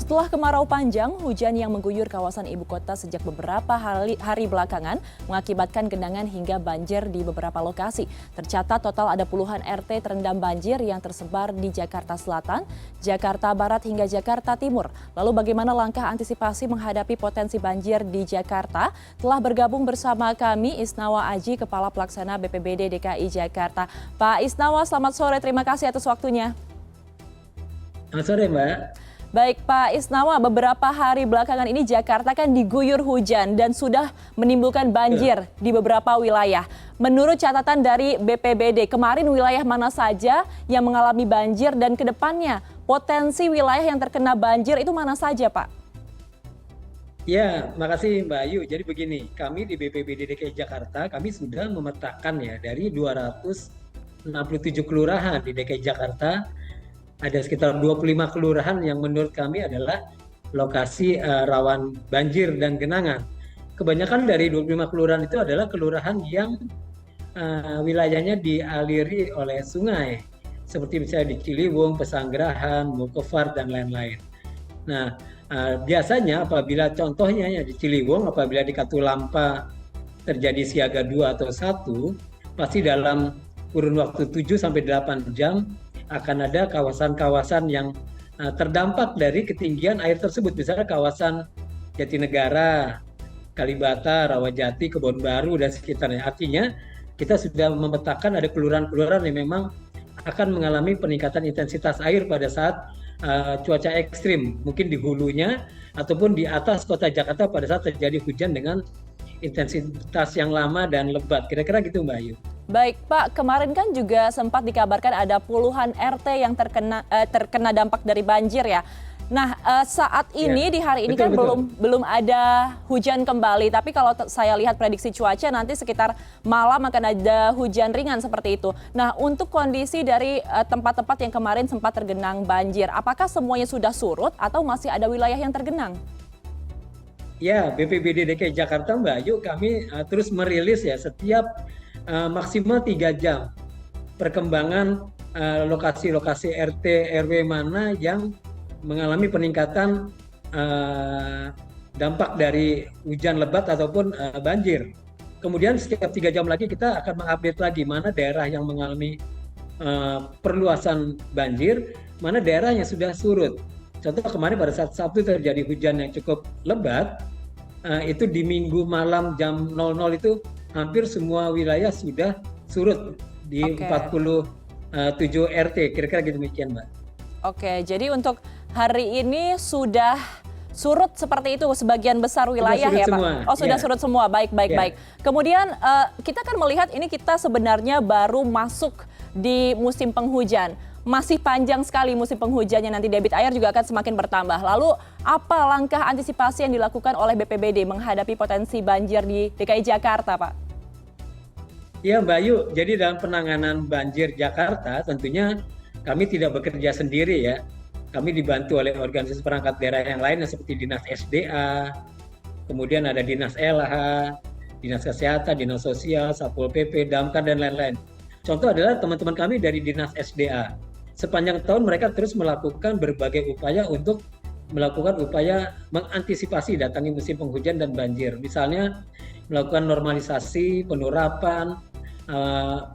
Setelah kemarau panjang, hujan yang mengguyur kawasan ibu kota sejak beberapa hari belakangan mengakibatkan genangan hingga banjir di beberapa lokasi. Tercatat total ada puluhan RT terendam banjir yang tersebar di Jakarta Selatan, Jakarta Barat hingga Jakarta Timur. Lalu bagaimana langkah antisipasi menghadapi potensi banjir di Jakarta? Telah bergabung bersama kami Isnawa Aji, Kepala Pelaksana BPBD DKI Jakarta. Pak Isnawa, selamat sore. Terima kasih atas waktunya. Selamat sore, Mbak. Baik Pak Isnawa, beberapa hari belakangan ini Jakarta kan diguyur hujan dan sudah menimbulkan banjir di beberapa wilayah. Menurut catatan dari BPBD, kemarin wilayah mana saja yang mengalami banjir dan ke depannya potensi wilayah yang terkena banjir itu mana saja, Pak? Ya, makasih Mbak Ayu. Jadi begini, kami di BPBD DKI Jakarta, kami sudah memetakan ya dari 267 kelurahan di DKI Jakarta, ada sekitar 25 kelurahan yang menurut kami adalah lokasi rawan banjir dan genangan. Kebanyakan dari 25 kelurahan itu adalah kelurahan yang wilayahnya dialiri oleh sungai, seperti misalnya di Ciliwung, Pesanggerahan, Mokovar, dan lain-lain. Nah, biasanya apabila contohnya ya di Ciliwung, apabila di Katulampa terjadi siaga 2 atau 1, pasti dalam kurun waktu 7 sampai 8 jam akan ada kawasan-kawasan yang terdampak dari ketinggian air tersebut. Misalnya kawasan Jatinegara, Kalibata, Rawajati, Kebon Baru, dan sekitarnya. Artinya kita sudah memetakan ada kelurahan-kelurahan yang memang akan mengalami peningkatan intensitas air pada saat cuaca ekstrim. Mungkin di hulunya ataupun di atas kota Jakarta pada saat terjadi hujan dengan intensitas yang lama dan lebat. Kira-kira gitu, Mbak Ayu. Baik Pak, kemarin kan juga sempat dikabarkan ada puluhan RT yang terkena dampak dari banjir ya. Nah, saat ini di hari ini kan belum ada hujan kembali, tapi kalau saya lihat prediksi cuaca nanti sekitar malam akan ada hujan ringan seperti itu. Nah, untuk kondisi dari tempat-tempat yang kemarin sempat tergenang banjir, apakah semuanya sudah surut atau masih ada wilayah yang tergenang? Ya, BPBD DKI Jakarta, Mbak Ayu, kami terus merilis ya setiap maksimal 3 jam perkembangan lokasi-lokasi RT RW mana yang mengalami peningkatan dampak dari hujan lebat ataupun banjir. Kemudian setiap 3 jam lagi kita akan mengupdate lagi mana daerah yang mengalami perluasan banjir, mana daerah yang sudah surut. Contoh kemarin pada saat Sabtu terjadi hujan yang cukup lebat, itu di Minggu malam jam 00 itu hampir semua wilayah sudah surut di 47 RT. Kira-kira gitu demikian, Mbak. Oke, jadi untuk hari ini sudah surut seperti itu sebagian besar wilayah ya Pak? Semua. Oh sudah surut semua, baik. Kemudian kita kan melihat ini kita sebenarnya baru masuk di musim penghujan. Masih panjang sekali musim penghujannya, nanti debit air juga akan semakin bertambah. Lalu apa langkah antisipasi yang dilakukan oleh BPBD menghadapi potensi banjir di DKI Jakarta, Pak? Ya Mbak Ayu, jadi dalam penanganan banjir Jakarta tentunya kami tidak bekerja sendiri ya. Kami dibantu oleh organisasi perangkat daerah yang lainnya seperti Dinas SDA, kemudian ada Dinas LH, Dinas Kesehatan, Dinas Sosial, Satpol PP, Damkar, dan lain-lain. Contoh adalah teman-teman kami dari Dinas SDA. Sepanjang tahun mereka terus melakukan berbagai upaya untuk melakukan upaya mengantisipasi datangnya musim penghujan dan banjir. Misalnya melakukan normalisasi, penurapan,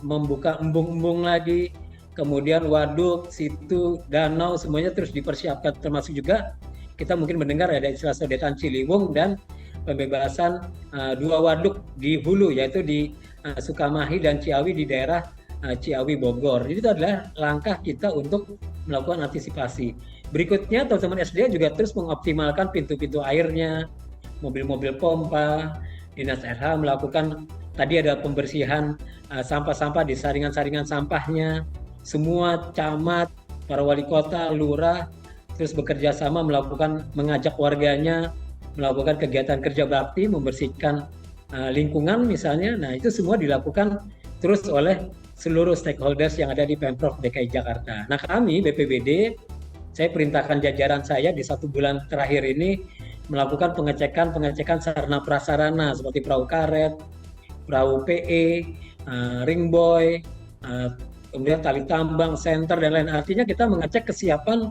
membuka embung-embung lagi, kemudian waduk, situ, danau, semuanya terus dipersiapkan. Termasuk juga kita mungkin mendengar ada istilah sodetan Ciliwung dan pembebasan 2 waduk di hulu, yaitu di Sukamahi dan Ciawi di daerah Ciawi Bogor. Jadi itu adalah langkah kita untuk melakukan antisipasi. Berikutnya teman-teman SDA juga terus mengoptimalkan pintu-pintu airnya, mobil-mobil pompa. Dinas RH melakukan tadi ada pembersihan sampah-sampah di saringan-saringan sampahnya. Semua camat, para wali kota, lurah terus bekerja sama mengajak warganya melakukan kegiatan kerja bakti, membersihkan lingkungan misalnya. Nah, itu semua dilakukan terus oleh seluruh stakeholders yang ada di Pemprov DKI Jakarta. Nah, kami BPBD, saya perintahkan jajaran saya di 1 bulan terakhir ini melakukan pengecekan sarana prasarana seperti perahu karet, perahu PE, ringboy, kemudian tali tambang, senter, dan lain. Artinya kita mengecek kesiapan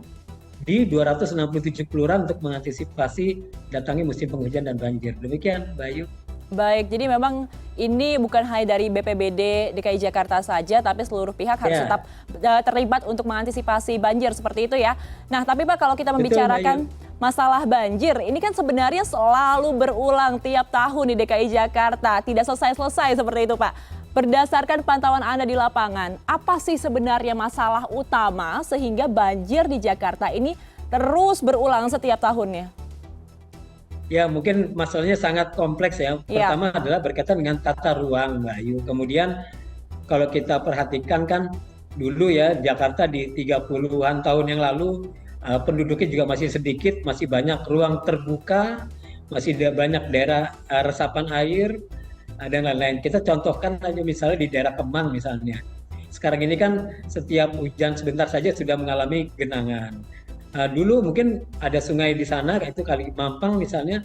di 267 kelurahan untuk mengantisipasi datangnya musim penghujan dan banjir. Demikian, Mbak Ayu. Baik, jadi memang ini bukan hanya dari BPBD DKI Jakarta saja, tapi seluruh pihak harus Ya, tetap terlibat untuk mengantisipasi banjir seperti itu ya. Nah, tapi Pak, kalau kita betul, Mbak Ayu. membicarakan masalah banjir, ini kan sebenarnya selalu berulang tiap tahun di DKI Jakarta, tidak selesai-selesai seperti itu Pak. Berdasarkan pantauan Anda di lapangan, apa sih sebenarnya masalah utama sehingga banjir di Jakarta ini terus berulang setiap tahunnya? Ya, mungkin masalahnya sangat kompleks ya. Iya. Pertama adalah berkaitan dengan tata ruang, Mbak Ayu. Kemudian kalau kita perhatikan kan dulu ya Jakarta di 30-an tahun yang lalu penduduknya juga masih sedikit, masih banyak ruang terbuka, masih banyak daerah resapan air dan lain-lain. Kita contohkan aja misalnya di daerah Kemang misalnya. Sekarang ini kan setiap hujan sebentar saja sudah mengalami genangan. Dulu mungkin ada sungai di sana, itu Kali Mampang misalnya,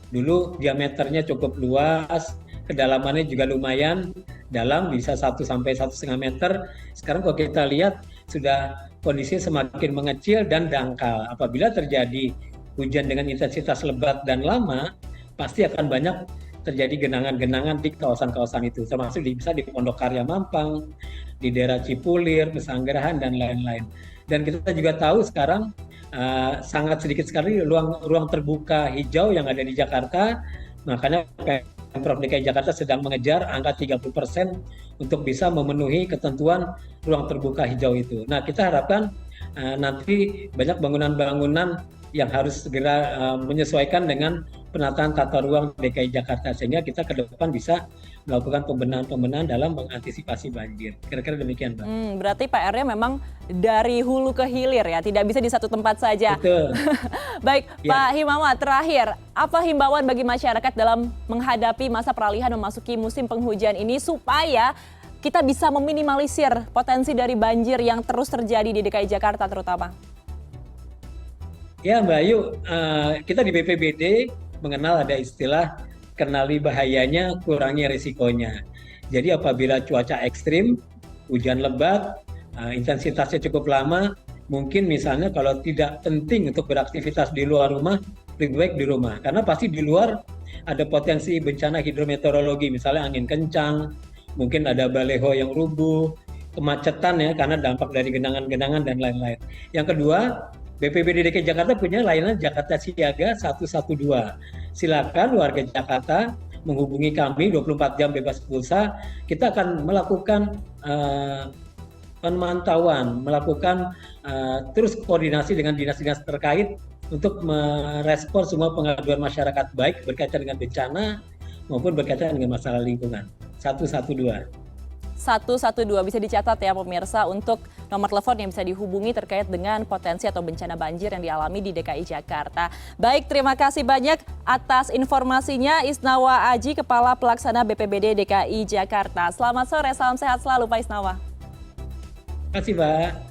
dulu diameternya cukup luas, kedalamannya juga lumayan dalam, bisa 1 sampai 1,5 meter. Sekarang kalau kita lihat sudah kondisinya semakin mengecil dan dangkal. Apabila terjadi hujan dengan intensitas lebat dan lama, pasti akan banyak terjadi genangan-genangan di kawasan-kawasan itu, termasuk bisa di Pondok Karya Mampang, di daerah Cipulir, Pesanggerahan, dan lain-lain. Dan kita juga tahu sekarang sangat sedikit sekali ruang terbuka hijau yang ada di Jakarta, makanya Pemprov DKI Jakarta sedang mengejar angka 30% untuk bisa memenuhi ketentuan ruang terbuka hijau itu. Nah, kita harapkan nanti banyak bangunan-bangunan yang harus segera menyesuaikan dengan penataan tata ruang DKI Jakarta, sehingga kita ke depan bisa melakukan pembenahan-pembenahan dalam mengantisipasi banjir. Kira-kira demikian, Mbak. Berarti PR-nya memang dari hulu ke hilir ya, tidak bisa di satu tempat saja. Betul. Baik, Ya. Pak Himawan, terakhir, apa himbauan bagi masyarakat dalam menghadapi masa peralihan memasuki musim penghujan ini supaya kita bisa meminimalisir potensi dari banjir yang terus terjadi di DKI Jakarta terutama? Ya, Mbak Ayu, kita di BPBD mengenal ada istilah kenali bahayanya, kurangi risikonya. Jadi apabila cuaca ekstrim, hujan lebat, intensitasnya cukup lama, mungkin misalnya kalau tidak penting untuk beraktivitas di luar rumah, lebih baik di rumah. Karena pasti di luar ada potensi bencana hidrometeorologi, misalnya angin kencang, mungkin ada baleho yang rubuh, kemacetan ya karena dampak dari genangan-genangan dan lain-lain. Yang kedua, BPBD DKI Jakarta punya layanan Jakarta Siaga 112. Silakan warga Jakarta menghubungi kami 24 jam bebas pulsa. Kita akan melakukan pemantauan, melakukan terus koordinasi dengan dinas-dinas terkait untuk merespons semua pengaduan masyarakat, baik berkaitan dengan bencana maupun berkaitan dengan masalah lingkungan. 112. 112 bisa dicatat ya pemirsa untuk nomor telepon yang bisa dihubungi terkait dengan potensi atau bencana banjir yang dialami di DKI Jakarta. Baik, terima kasih banyak atas informasinya Isnawa Aji, Kepala Pelaksana BPBD DKI Jakarta. Selamat sore, salam sehat selalu Pak Isnawa. Terima kasih, Mbak.